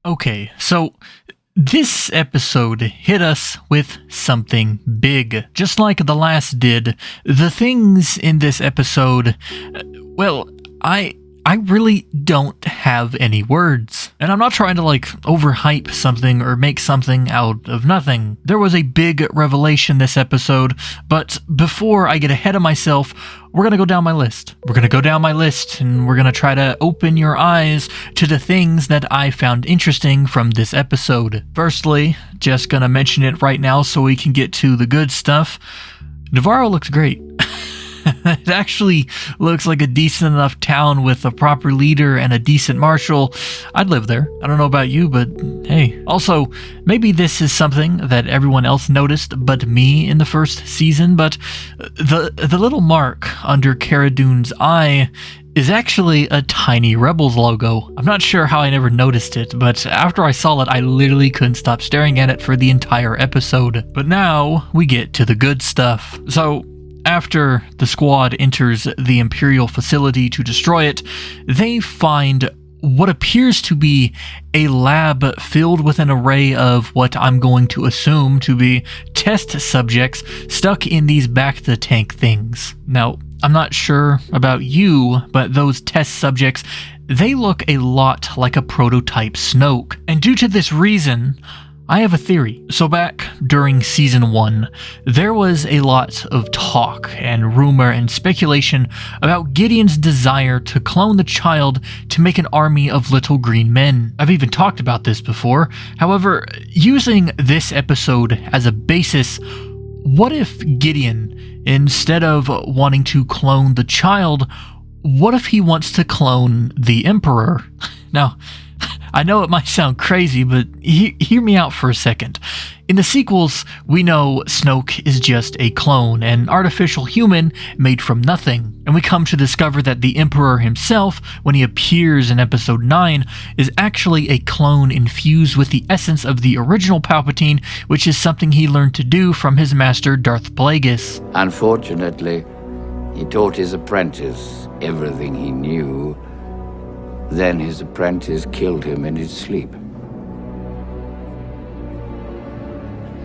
Okay, so this episode hit us with something big. Just like the last did, the things in this episode, well, I really don't have any words. And I'm not trying to overhype something or make something out of nothing. There was a big revelation this episode, but before I get ahead of myself, we're going to go down my list. We're going to go down my list and we're going to try to open your eyes to the things that I found interesting from this episode. Firstly, just going to mention it right now so we can get to the good stuff. Navarro looks great. It actually looks like a decent enough town with a proper leader and a decent marshal. I'd live there. I don't know about you, but hey. Also, maybe this is something that everyone else noticed but me in the first season, but the little mark under Cara Dune's eye is actually a tiny Rebels logo. I'm not sure how I never noticed it, but after I saw it, I literally couldn't stop staring at it for the entire episode. But now we get to the good stuff. So, after the squad enters the Imperial facility to destroy it, they find what appears to be a lab filled with an array of what I'm going to assume to be test subjects stuck in these back-to-tank things. Now, I'm not sure about you, but those test subjects, they look a lot like a prototype Snoke. And due to this reason, I have a theory. So back during Season 1, there was a lot of talk and rumor and speculation about Gideon's desire to clone the child to make an army of little green men. I've even talked about this before. However, using this episode as a basis, what if Gideon, instead of wanting to clone the child, what if he wants to clone the Emperor? Now, I know it might sound crazy, but hear me out for a second. In the sequels, we know Snoke is just a clone, an artificial human made from nothing. And we come to discover that the Emperor himself, when he appears in Episode 9, is actually a clone infused with the essence of the original Palpatine, which is something he learned to do from his master Darth Plagueis. Unfortunately, he taught his apprentice everything he knew. Then his apprentice killed him in his sleep.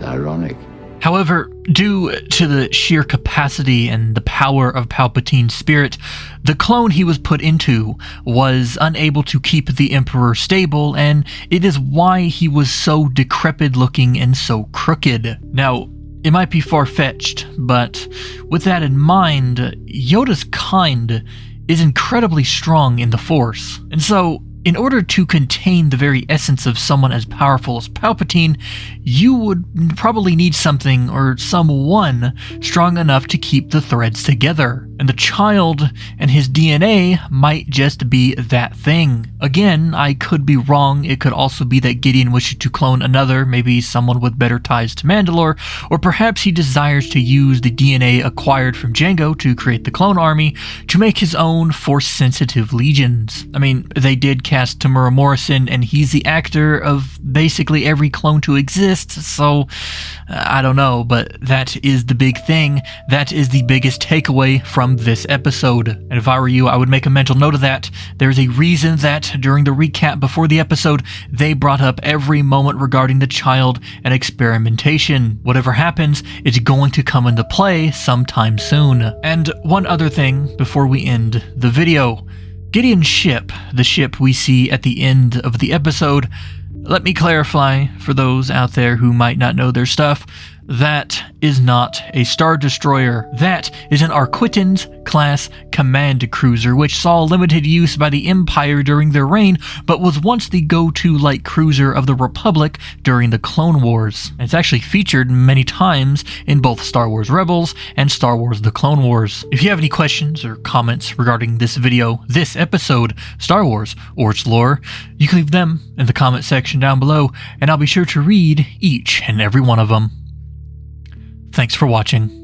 Ironic. However, due to the sheer capacity and the power of Palpatine's spirit, the clone he was put into was unable to keep the Emperor stable, and it is why he was so decrepit looking and so crooked. Now, it might be far-fetched, but with that in mind, Yoda's kind is incredibly strong in the Force. And so, in order to contain the very essence of someone as powerful as Palpatine, you would probably need something or someone strong enough to keep the threads together. And the child and his DNA might just be that thing. Again, I could be wrong. It could also be that Gideon wishes to clone another, maybe someone with better ties to Mandalore, or perhaps he desires to use the DNA acquired from Jango to create the clone army to make his own Force-sensitive legions. I mean, they did cast Tamura Morrison, and he's the actor of basically every clone to exist, so I don't know, but that is the big thing. That is the biggest takeaway from this episode. And if I were you, I would make a mental note of that. There's a reason that during the recap before the episode, they brought up every moment regarding the child and experimentation. Whatever happens, it's going to come into play sometime soon. And one other thing before we end the video. Gideon's ship, the ship we see at the end of the episode, let me clarify for those out there who might not know their stuff, that is not a Star Destroyer. That is an Arquitens-class command cruiser, which saw limited use by the Empire during their reign, but was once the go-to light cruiser of the Republic during the Clone Wars. It's actually featured many times in both Star Wars Rebels and Star Wars The Clone Wars. If you have any questions or comments regarding this video, this episode, Star Wars, or its lore, you can leave them in the comment section down below, and I'll be sure to read each and every one of them. Thanks for watching.